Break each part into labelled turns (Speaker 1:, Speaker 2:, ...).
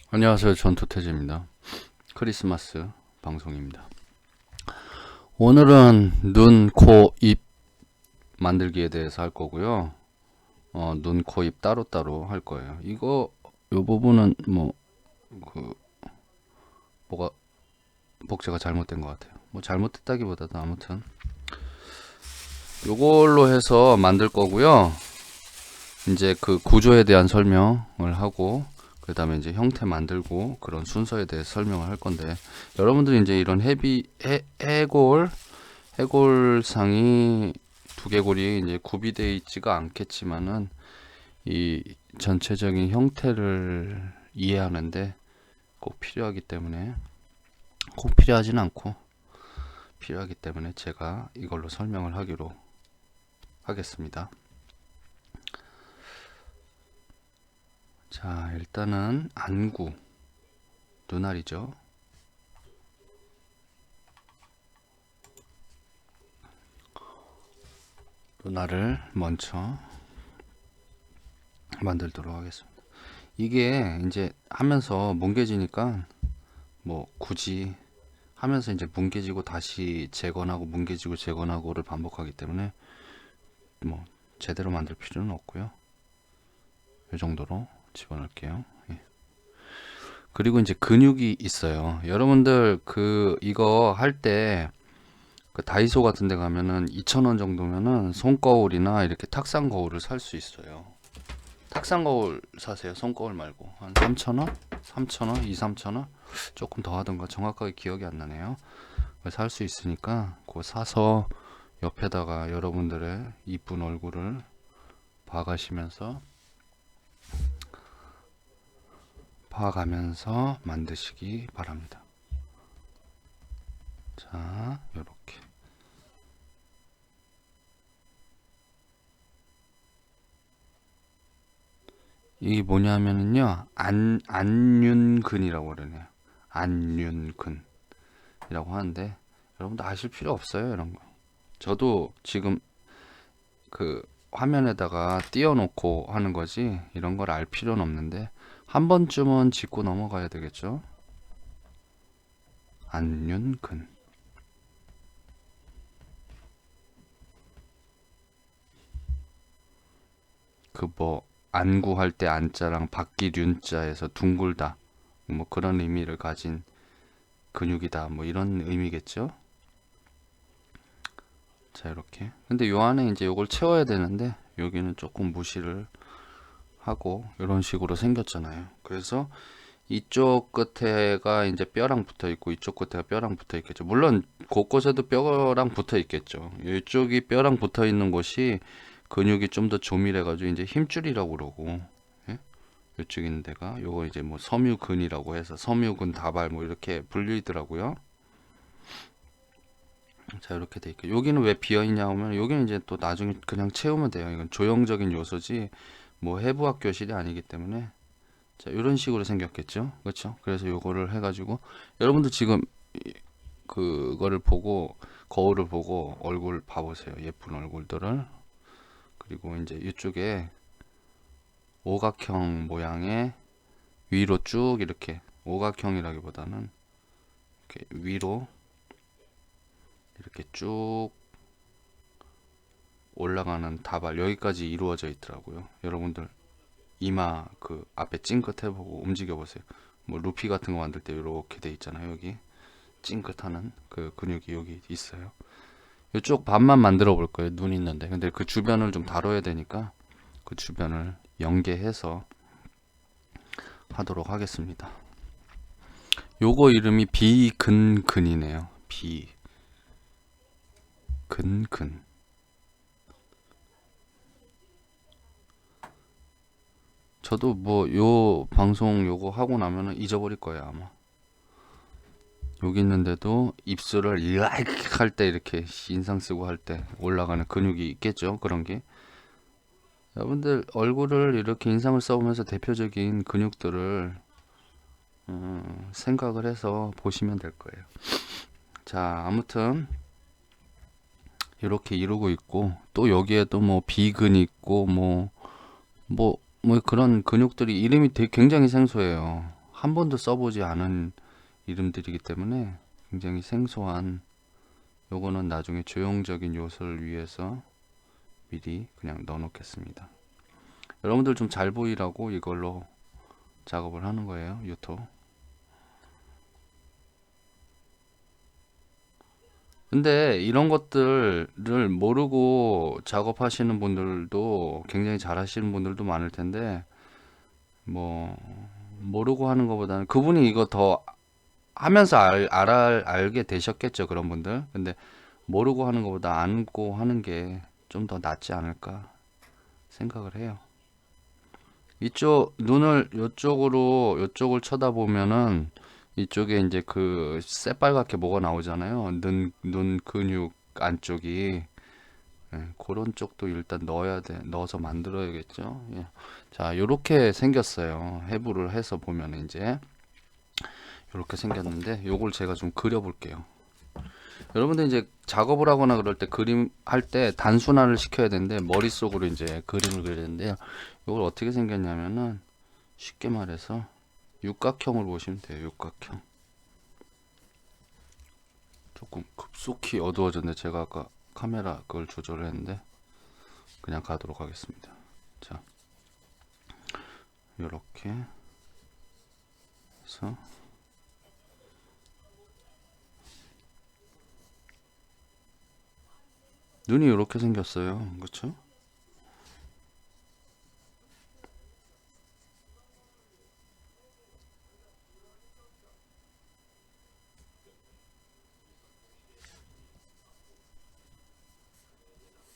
Speaker 1: 안녕하세요. 전투태제입니다. 크리스마스 방송입니다. 오늘은 눈, 코, 입 만들기에 대해서 할 거고요. 눈, 코, 입 따로따로 할 거예요. 요 부분은 그, 뭐가, 복제가 잘못된 것 같아요. 뭐 잘못됐다기보다도 아무튼 요걸로 해서 만들 거고요. 이제 그 구조에 대한 설명을 하고, 그 다음에 이제 형태 만들고 그런 순서에 대해서 설명을 할 건데, 여러분들이 이제 이런 해골상이 두개골이 이제 구비되어 있지가 않겠지만은 이 전체적인 형태를 이해하는데 꼭 필요하기 때문에, 꼭 필요하진 않고 필요하기 때문에 제가 이걸로 설명을 하기로 하겠습니다. 자, 일단은 안구, 눈알이죠. 눈알을 먼저 만들도록 하겠습니다. 이게 이제 하면서 뭉개지니까 뭐 굳이 하면서 이제 뭉개지고 다시 재건하고 뭉개지고 재건하고를 반복하기 때문에 뭐 제대로 만들 필요는 없고요. 이 정도로 집어넣을게요. 예. 그리고 이제 근육이 있어요. 여러분들 이거 할 때 그 다이소 같은 데 가면은 2,000원 정도면은 손거울이나 이렇게 탁상 거울을 살 수 있어요. 탁상 거울 사세요. 손거울 말고. 한 3,000원? 3,000원? 2, 3,000원? 조금 더 하던가 정확하게 기억이 안 나네요. 살 수 있으니까 그거 사서 옆에다가 여러분들의 이쁜 얼굴을 봐가면서 만드시기 바랍니다. 자, 요렇게. 이게 뭐냐면은요, 안윤근이라고 그러네요. 안윤근이라고 하는데, 여러분도 아실 필요 없어요, 이런 거. 저도 지금 그 화면에다가 띄워놓고 하는 거지, 이런 걸 알 필요는 없는데, 한 번쯤은 짚고 넘어가야 되겠죠? 안윤근. 안구할 때 안자랑 박기륜자에서 둥글다. 뭐 그런 의미를 가진 근육이다. 뭐 이런 의미겠죠? 자, 이렇게. 근데 요 안에 이제 요걸 채워야 되는데 여기는 조금 무시를 하고 이런 식으로 생겼잖아요. 그래서 이쪽 끝에가 이제 뼈랑 붙어 있고 이쪽 끝에가 뼈랑 붙어 있겠죠. 물론 곳곳에도 뼈랑 붙어 있겠죠. 이쪽이 뼈랑 붙어 있는 곳이 근육이 좀 더 조밀해 가지고 이제 힘줄이라고 그러고, 예? 이쪽 있는 데가 요거 이제 뭐 섬유근이라고 해서 섬유근 다발 뭐 이렇게 불리더라고요. 자, 이렇게 돼 있고, 여기는 왜 비어 있냐 하면 여기는 이제 또 나중에 그냥 채우면 돼요. 이건 조형적인 요소지 뭐 해부학 교실이 아니기 때문에. 자, 이런 식으로 생겼겠죠. 그렇죠? 그래서 요거를 해가지고 여러분들 지금 그거를 보고 거울을 보고 얼굴 봐보세요. 예쁜 얼굴들을. 그리고 이제 이쪽에 오각형 모양의 위로 쭉 이렇게, 오각형이라기보다는 이렇게 위로 이렇게 쭉 올라가는 다발, 여기까지 이루어져 있더라고요. 여러분들 이마 그 앞에 찡긋 해보고 움직여 보세요. 뭐 루피 같은 거 만들 때 이렇게 돼 있잖아요. 여기 찡긋하는 그 근육이 여기 있어요. 이쪽 반만 만들어 볼 거예요. 눈 있는데. 근데 그 주변을 좀 다뤄야 되니까 그 주변을 연계해서 하도록 하겠습니다. 요거 이름이 비근근이네요. 비근근. 저도 뭐 요 방송 요거 하고 나면은 잊어버릴 거예요, 아마. 여기 있는데도 입술을 이렇게 할 때, 이렇게 인상 쓰고 할 때 올라가는 근육이 있겠죠. 그런 게. 여러분들 얼굴을 이렇게 인상을 써보면서 대표적인 근육들을 생각을 해서 보시면 될 거예요. 자, 아무튼 이렇게 이루고 있고, 또 여기에도 뭐 비근 있고 뭐 그런 근육들이 이름이 굉장히 생소해요. 한 번도 써보지 않은 이름들이기 때문에 굉장히 생소한, 요거는 나중에 조형적인 요소를 위해서 미리 그냥 넣어 놓겠습니다. 여러분들 좀 잘 보이라고 이걸로 작업을 하는 거예요. 유토. 근데 이런 것들을 모르고 작업하시는 분들도 굉장히 잘 하시는 분들도 많을 텐데, 뭐 모르고 하는 것보다는 그분이 이거 더 하면서 알게 되셨겠죠, 그런 분들. 근데 모르고 하는 것보다 안고 하는 게 좀 더 낫지 않을까 생각을 해요. 이쪽 눈을 요쪽을 쳐다보면은 이쪽에 이제 그 새빨갛게 뭐가 나오잖아요. 눈 근육 안쪽이. 예, 그런 쪽도 일단 넣어서 만들어야겠죠. 예. 자, 요렇게 생겼어요. 해부를 해서 보면 이제 요렇게 생겼는데, 요걸 제가 좀 그려 볼게요. 여러분들 이제 작업을 하거나 그럴 때, 그림 할 때 단순화를 시켜야 되는데 머릿속으로 이제 그림을 그려야 되는데요. 이걸 어떻게 생겼냐면은, 쉽게 말해서 육각형을 보시면 돼요. 육각형. 조금 급속히 어두워졌는데, 제가 아까 카메라 그걸 조절을 했는데 그냥 가도록 하겠습니다. 자, 요렇게 해서 눈이 이렇게 생겼어요. 그렇죠?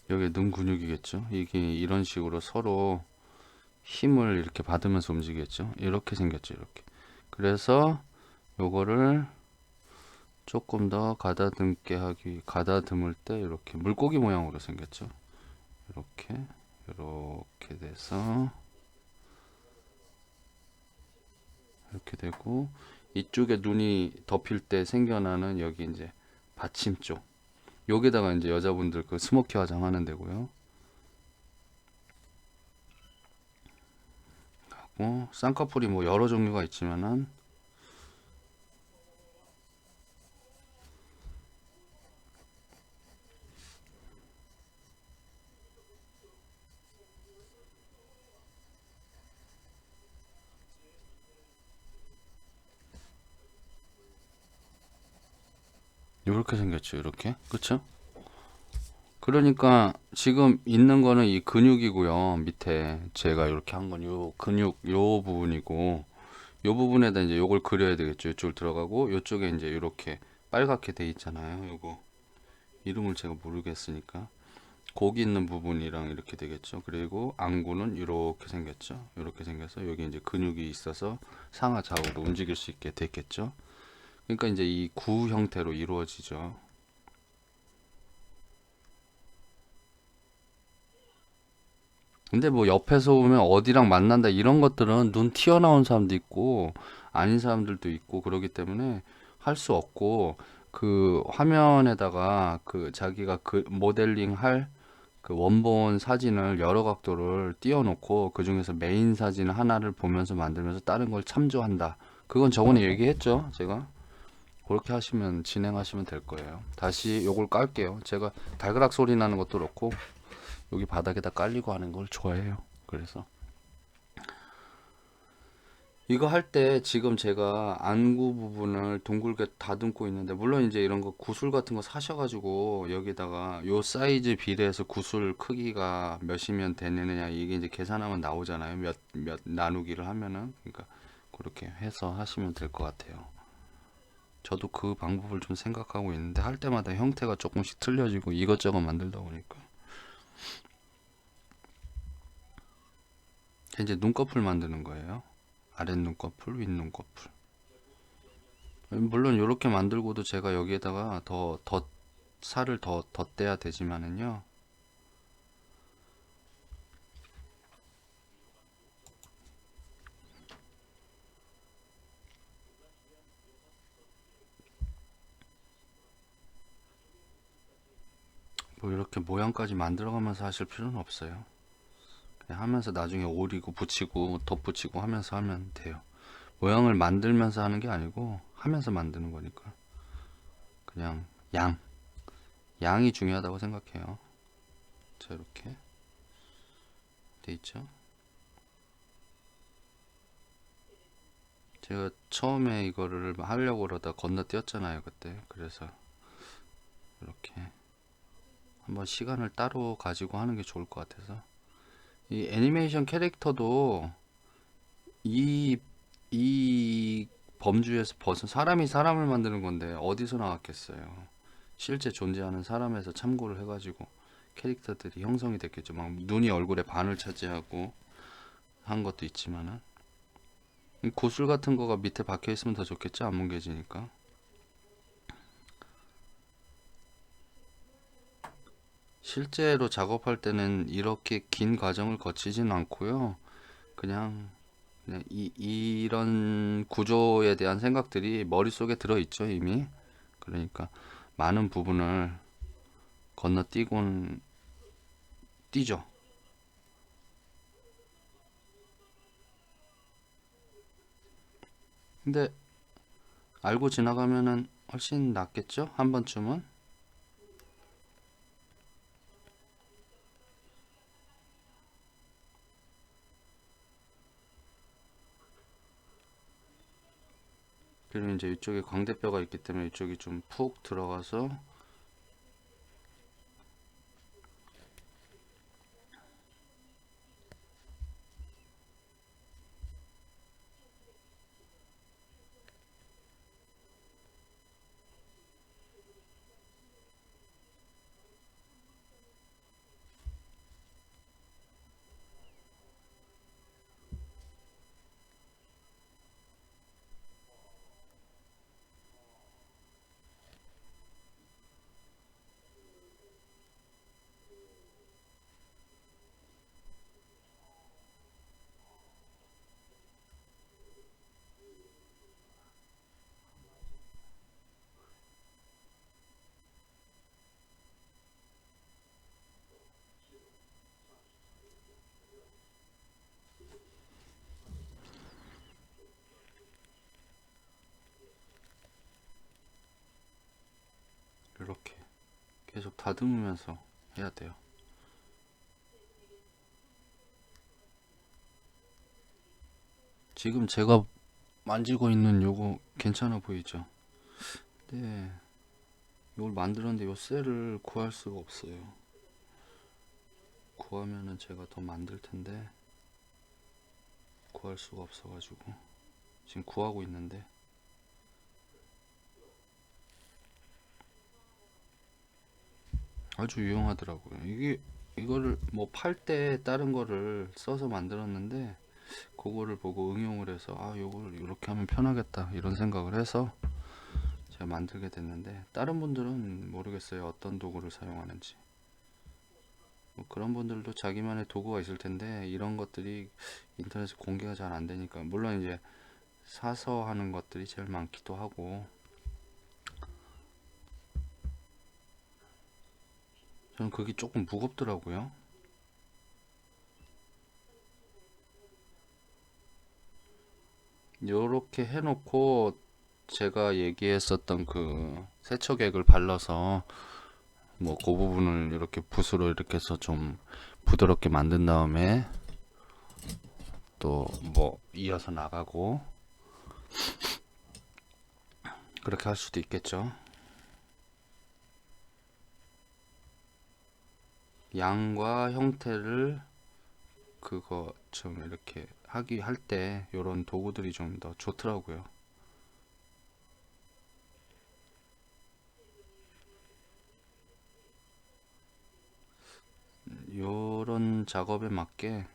Speaker 1: 여기 눈 근육이겠죠. 이게 이런 식으로 서로 힘을 이렇게 받으면서 움직이겠죠. 이렇게 생겼죠. 이렇게. 그래서 요거를 조금 더 가다듬을 때 이렇게 물고기 모양으로 생겼죠. 이렇게 돼서 이렇게 되고, 이쪽에 눈이 덮일 때 생겨나는 여기 이제 받침 쪽, 여기다가 이제 여자분들 그 스모키 화장 하는 데고요. 하고 쌍꺼풀이 뭐 여러 종류가 있지만은, 이렇게 생겼죠. 이렇게. 그쵸? 그러니까 지금 있는 거는 이 근육이고요. 밑에 제가 이렇게 한 건 요 근육 요 부분이고, 요 부분에다 이제 요걸 그려야 되겠죠. 이쪽으로 들어가고, 요쪽에 이제 이렇게 빨갛게 돼 있잖아요. 요거 이름을 제가 모르겠으니까 거기 있는 부분이랑 이렇게 되겠죠. 그리고 안구는 이렇게 생겼죠. 이렇게 생겨서 여기 이제 근육이 있어서 상하 좌우로 움직일 수 있게 됐겠죠. 그러니까 이제 이 구 형태로 이루어지죠. 근데 뭐 옆에서 보면 어디랑 만난다 이런 것들은 눈 튀어나온 사람도 있고 아닌 사람들도 있고 그러기 때문에 할 수 없고, 그 화면에다가 그 자기가 그 모델링 할 그 원본 사진을 여러 각도를 띄워놓고 그 중에서 메인 사진 하나를 보면서 만들면서 다른 걸 참조한다. 그건 저번에 얘기했죠, 제가. 그렇게 하시면 진행하시면 될 거예요. 다시 요걸 깔게요. 제가 달그락 소리 나는 것도 그렇고 여기 바닥에다 깔리고 하는 걸 좋아해요. 그래서 이거 할 때 지금 제가 안구 부분을 둥글게 다듬고 있는데, 물론 이제 이런 거 구슬 같은 거 사셔가지고 여기다가 요 사이즈 비례해서 구슬 크기가 몇이면 되느냐 이게 이제 계산하면 나오잖아요. 몇 나누기를 하면은. 그러니까 그렇게 해서 하시면 될 것 같아요. 저도 그 방법을 좀 생각하고 있는데 할 때마다 형태가 조금씩 틀려지고 이것저것 만들다 보니까. 이제 눈꺼풀 만드는 거예요. 아랫 눈꺼풀, 윗 눈꺼풀. 물론 이렇게 만들고도 제가 여기에다가 더 살을 더 덧대야 되지만은요. 뭐 이렇게 모양까지 만들어가면서 하실 필요는 없어요. 그냥 하면서 나중에 오리고 붙이고 덧붙이고 하면서 하면 돼요. 모양을 만들면서 하는 게 아니고 하면서 만드는 거니까. 그냥 양이 중요하다고 생각해요. 자, 이렇게 돼 있죠. 제가 처음에 이거를 하려고 그러다 건너뛰었잖아요, 그때. 그래서 이렇게 한번 시간을 따로 가지고 하는 게 좋을 것 같아서. 이 애니메이션 캐릭터도 이, 이 범주에서 벗은 사람이 사람을 만드는 건데 어디서 나왔겠어요. 실제 존재하는 사람에서 참고를 해가지고 캐릭터들이 형성이 됐겠죠. 막 눈이 얼굴의 반을 차지하고 한 것도 있지만은 이 구슬 같은 거가 밑에 박혀 있으면 더 좋겠죠. 안 뭉개지니까. 실제로 작업할 때는 이렇게 긴 과정을 거치진 않고요. 그냥 이런 구조에 대한 생각들이 머릿속에 들어있죠, 이미. 그러니까 많은 부분을 건너뛰곤 뛰죠. 근데 알고 지나가면은 훨씬 낫겠죠? 한 번쯤은? 그리고 이제 이쪽에 광대뼈가 있기 때문에 이쪽이 좀 푹 들어가서 이렇게 계속 다듬으면서 해야 돼요. 지금 제가 만지고 있는 요거 괜찮아 보이죠? 네, 이걸 만들었는데 요 셀을 구할 수가 없어요. 구하면은 제가 더 만들 텐데 구할 수가 없어가지고 지금 구하고 있는데 아주 유용하더라고요. 이거를 뭐 팔 때 다른 거를 써서 만들었는데 그거를 보고 응용을 해서 아 요걸 이렇게 하면 편하겠다 이런 생각을 해서 제가 만들게 됐는데 다른 분들은 모르겠어요. 어떤 도구를 사용하는지. 뭐 그런 분들도 자기만의 도구가 있을 텐데 이런 것들이 인터넷에 공개가 잘 안 되니까 물론 이제 사서 하는 것들이 제일 많기도 하고 저는 그게 조금 무겁더라고요. 요렇게 해놓고 제가 얘기했었던 그 세척액을 발라서 뭐 그 부분을 이렇게 붓으로 이렇게 해서 좀 부드럽게 만든 다음에 또 뭐 이어서 나가고 그렇게 할 수도 있겠죠. 양과 형태를 그거 좀 이렇게 하기 할 때 요런 도구들이 좀 더 좋더라고요. 요런 작업에 맞게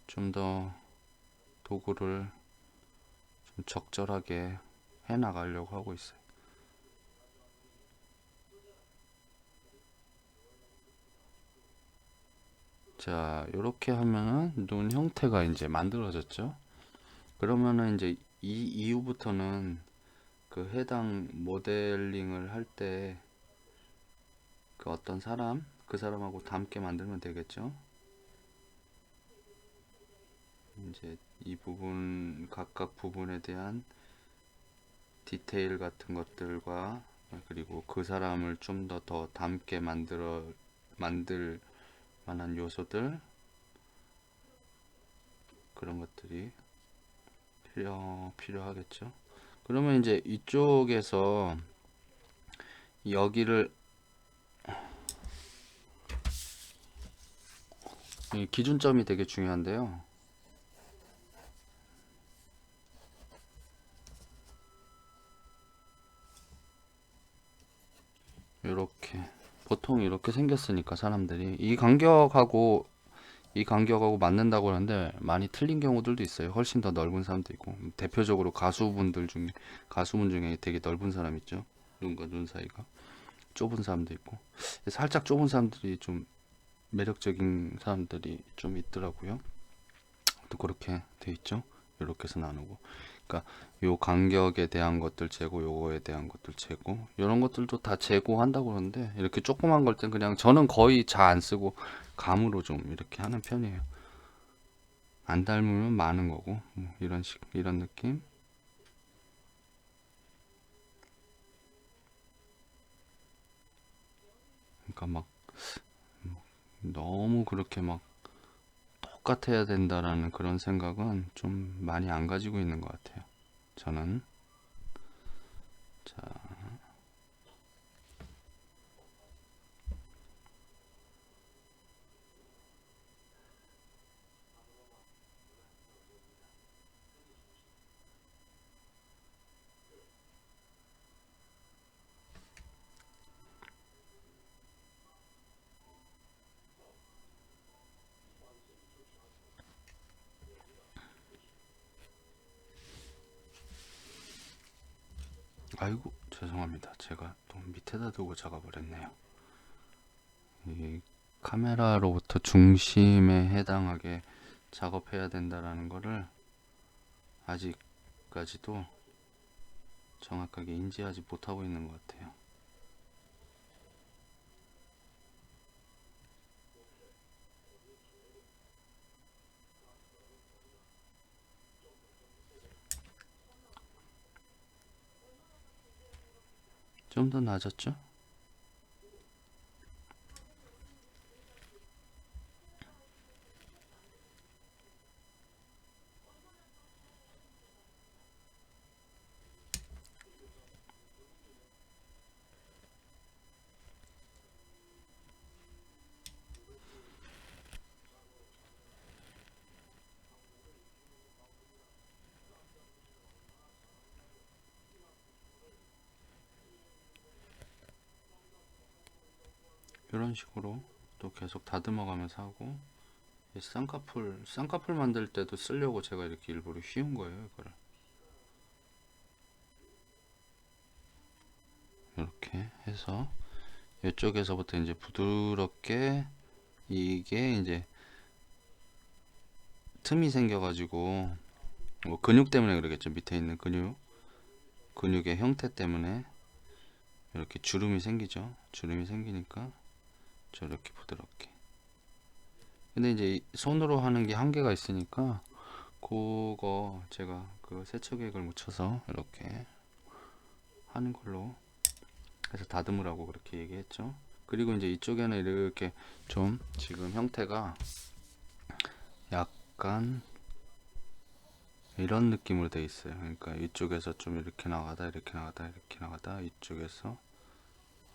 Speaker 1: 좀 더 도구를 좀 적절하게 해 나가려고 하고 있어요. 자, 요렇게 하면은 눈 형태가 이제 만들어졌죠. 그러면은 이제 이 이후부터는 그 해당 모델링을 할 때 그 어떤 사람, 그 사람하고 닮게 만들면 되겠죠. 이제 이 부분 각각 부분에 대한 디테일 같은 것들과 그리고 그 사람을 좀 더 닮게 만들 만한 요소들 그런 것들이 필요하겠죠. 그러면 이제 이쪽에서 여기를 이 기준점이 되게 중요한데요. 이렇게 보통 이렇게 생겼으니까 사람들이 이 간격하고 맞는다고 하는데 많이 틀린 경우들도 있어요. 훨씬 더 넓은 사람도 있고 대표적으로 가수분 중에 되게 넓은 사람 있죠. 눈과 눈 사이가 좁은 사람도 있고 살짝 좁은 사람들이 좀 매력적인 사람들이 좀 있더라고요. 또 그렇게 돼 있죠. 이렇게 해서 나누고 그러니까 요 간격에 대한 것들 재고 요거에 대한 것들 재고 이런 것들도 다 재고한다고 그러는데 이렇게 조그만 걸 땐 그냥 저는 거의 잘 안 쓰고 감으로 좀 이렇게 하는 편이에요. 안 닮으면 많은 거고 뭐 이런 느낌. 그러니까 막 너무 그렇게 막 똑같아야 된다라는 그런 생각은 좀 많이 안 가지고 있는 것 같아요. 저는. 자, 아이고 죄송합니다. 제가 또 밑에다 두고 작업을 했네요. 이 카메라로부터 중심에 해당하게 작업해야 된다라는 거를 아직까지도 정확하게 인지하지 못하고 있는 것 같아요. 좀 더 낮았죠? 이런 식으로 또 계속 다듬어 가면서 하고 쌍꺼풀 만들 때도 쓰려고 제가 이렇게 일부러 휘운 거예요. 이거를 이렇게 해서 이쪽에서부터 이제 부드럽게 이게 이제 틈이 생겨가지고 뭐 근육 때문에 그러겠죠. 밑에 있는 근육의 형태 때문에 이렇게 주름이 생기죠. 주름이 생기니까 저렇게 부드럽게. 근데 이제 손으로 하는 게 한계가 있으니까 그거 제가 그 세척액을 묻혀서 이렇게 하는 걸로 해서 다듬으라고 그렇게 얘기했죠. 그리고 이제 이쪽에는 이렇게 좀 지금 형태가 약간 이런 느낌으로 돼 있어요. 그러니까 이쪽에서 좀 이렇게 나가다 이렇게 나가다 이렇게 나가다 이쪽에서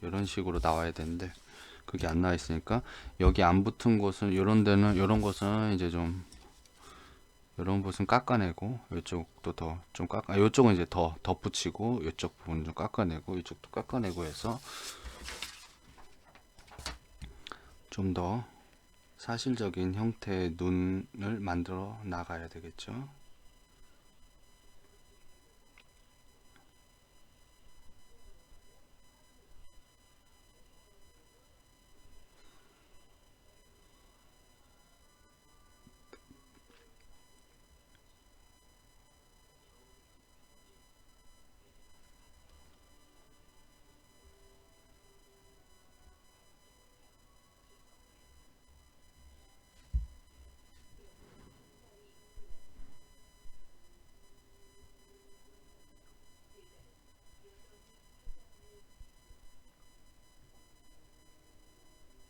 Speaker 1: 이런 식으로 나와야 되는데 그게 안 나와 있으니까 여기 안 붙은 곳은 이런 데는 이런 곳은 이제 좀 이런 곳은 깎아내고 이쪽도 더 좀 이쪽은 이제 더 덧붙이고 이쪽 부분 좀 깎아내고 이쪽도 깎아내고 해서 좀 더 사실적인 형태의 눈을 만들어 나가야 되겠죠.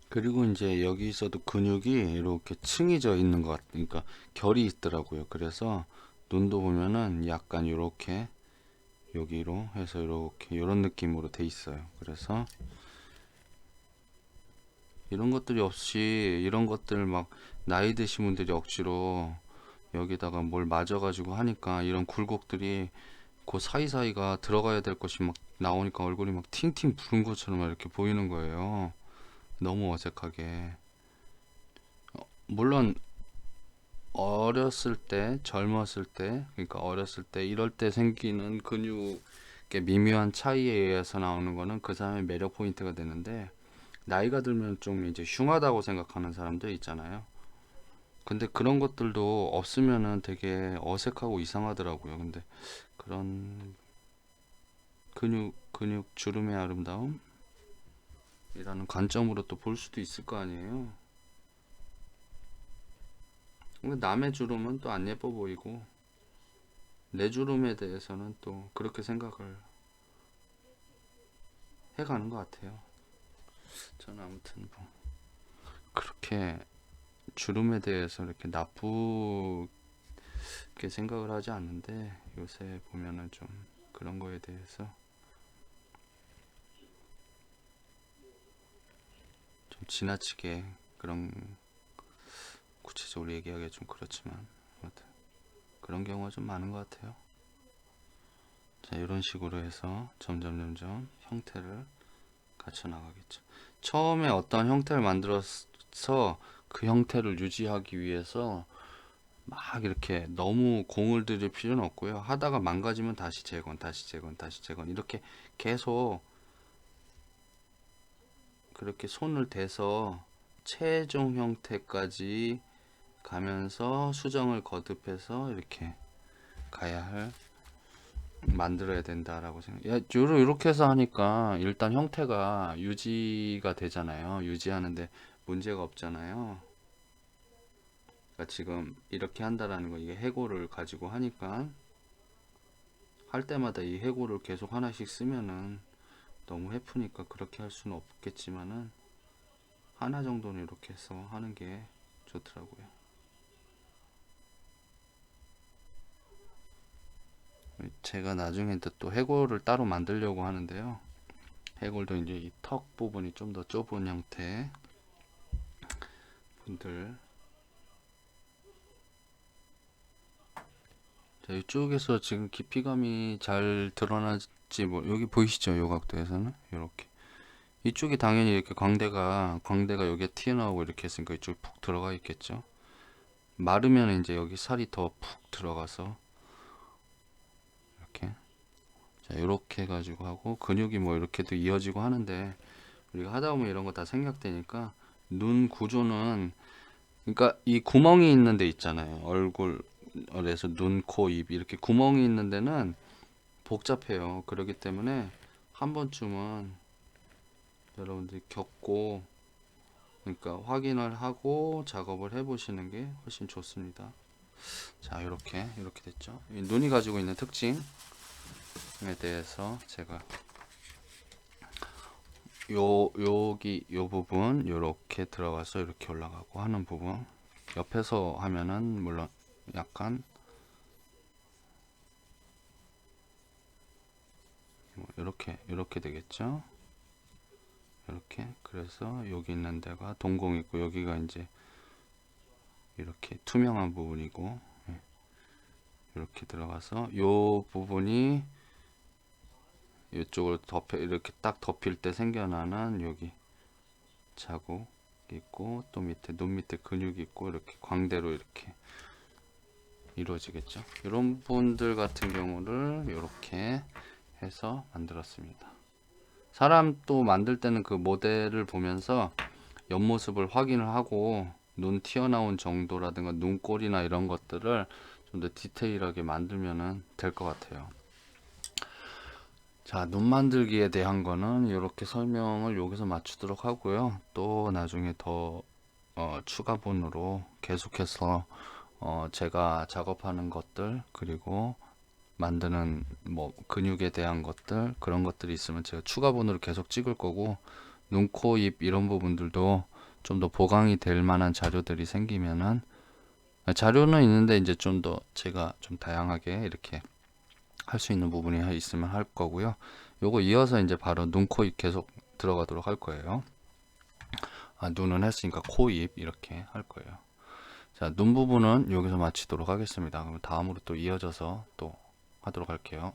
Speaker 1: 그리고 이제 여기서도 근육이 이렇게 층이 져 있는 것 같으니까 결이 있더라고요. 그래서 눈도 보면은 약간 이렇게 여기로 해서 이렇게 이런 느낌으로 돼 있어요. 그래서 이런 것들이 없이 이런 것들 막 나이 드신 분들이 억지로 여기다가 뭘 맞아가지고 하니까 이런 굴곡들이 그 사이사이가 들어가야 될 것이 막 나오니까 얼굴이 막 팅팅 부은 것처럼 이렇게 보이는 거예요. 너무 어색하게. 물론 어렸을 때, 젊었을 때, 그러니까 어렸을 때 이럴 때 생기는 근육의 미묘한 차이에 의해서 나오는 거는 그 사람의 매력 포인트가 되는데 나이가 들면 좀 이제 흉하다고 생각하는 사람들 있잖아요. 근데 그런 것들도 없으면은 되게 어색하고 이상하더라고요. 근데 그런 근육 주름의 아름다움이라는 관점으로 또 볼 수도 있을 거 아니에요. 근데 남의 주름은 또 안 예뻐 보이고 내 주름에 대해서는 또 그렇게 생각을 해가는 것 같아요. 저는 아무튼 뭐 그렇게 주름에 대해서 이렇게 나쁘게 생각을 하지 않는데 요새 보면은 좀 그런 거에 대해서 좀 지나치게 그런 구체적으로 얘기하기가 좀 그렇지만 아무튼 그런 경우가 좀 많은 것 같아요. 자, 이런 식으로 해서 점점 형태를 갖춰 나가겠죠. 처음에 어떤 형태를 만들어서 그 형태를 유지하기 위해서 막 이렇게 너무 공을 들일 필요는 없고요. 하다가 망가지면 다시 재건, 다시 재건, 다시 재건 이렇게 계속 그렇게 손을 대서 최종 형태까지 가면서 수정을 거듭해서 이렇게 가야 할 만들어야 된다라고 생각. 야, 요렇게 해서 하니까 일단 형태가 유지가 되잖아요. 유지하는데 문제가 없잖아요. 그러니까 지금 이렇게 한다라는 거 이게 해골을 가지고 하니까 할 때마다 이 해골을 계속 하나씩 쓰면은 너무 해프니까 그렇게 할 수는 없겠지만은 하나 정도는 이렇게 해서 하는 게 좋더라고요. 제가 나중에 또 해골을 따로 만들려고 하는데요. 해골도 이제 이 턱 부분이 좀 더 좁은 형태 분들. 자, 이쪽에서 지금 깊이감이 잘 드러나지 뭐 여기 보이시죠? 요 각도에서는 이렇게 이쪽이 당연히 이렇게 광대가 여기에 튀어나오고 이렇게 했으니까 이쪽에 푹 들어가 있겠죠. 마르면 이제 여기 살이 더 푹 들어가서 이렇게 자 이렇게 해가지고 하고 근육이 뭐 이렇게도 이어지고 하는데 우리가 하다 보면 이런 거 다 생략되니까 눈 구조는 그러니까 이 구멍이 있는 데 있잖아요. 얼굴에서 눈, 코, 입 이렇게 구멍이 있는 데는 복잡해요. 그렇기 때문에 한 번쯤은 여러분들이 겪고 그러니까 확인을 하고 작업을 해 보시는 게 훨씬 좋습니다. 자, 이렇게 됐죠. 이 눈이 가지고 있는 특징에 대해서 제가 여기 요 부분 요렇게 들어가서 이렇게 올라가고 하는 부분 옆에서 하면은 물론 약간 뭐 이렇게 되겠죠. 이렇게 그래서 여기 있는 데가 동공 있고 여기가 이제 이렇게 투명한 부분이고 이렇게 들어가서 요 부분이 이쪽으로 이렇게 딱 덮일 때 생겨나는 여기 자국 있고 또 밑에 눈 밑에 근육이 있고 이렇게 광대로 이렇게 이루어지겠죠. 이런 분들 같은 경우를 이렇게 해서 만들었습니다. 사람 또 만들 때는 그 모델을 보면서 옆모습을 확인을 하고 눈 튀어나온 정도라든가 눈꼬리나 이런 것들을 좀 더 디테일하게 만들면 될 것 같아요. 자, 눈 만들기에 대한 거는 이렇게 설명을 여기서 마치도록 하고요. 또 나중에 더 추가본으로 계속해서 제가 작업하는 것들 그리고 만드는 뭐 근육에 대한 것들 그런 것들이 있으면 제가 추가본으로 계속 찍을 거고 눈, 코, 입 이런 부분들도 좀 더 보강이 될 만한 자료들이 생기면은 자료는 있는데 이제 좀 더 제가 좀 다양하게 이렇게 할 수 있는 부분이 있으면 할 거고요. 요거 이어서 이제 바로 눈, 코, 입 계속 들어가도록 할 거예요. 눈은 했으니까 코, 입 이렇게 할 거예요. 자, 눈 부분은 여기서 마치도록 하겠습니다. 그럼 다음으로 또 이어져서 또 하도록 할게요.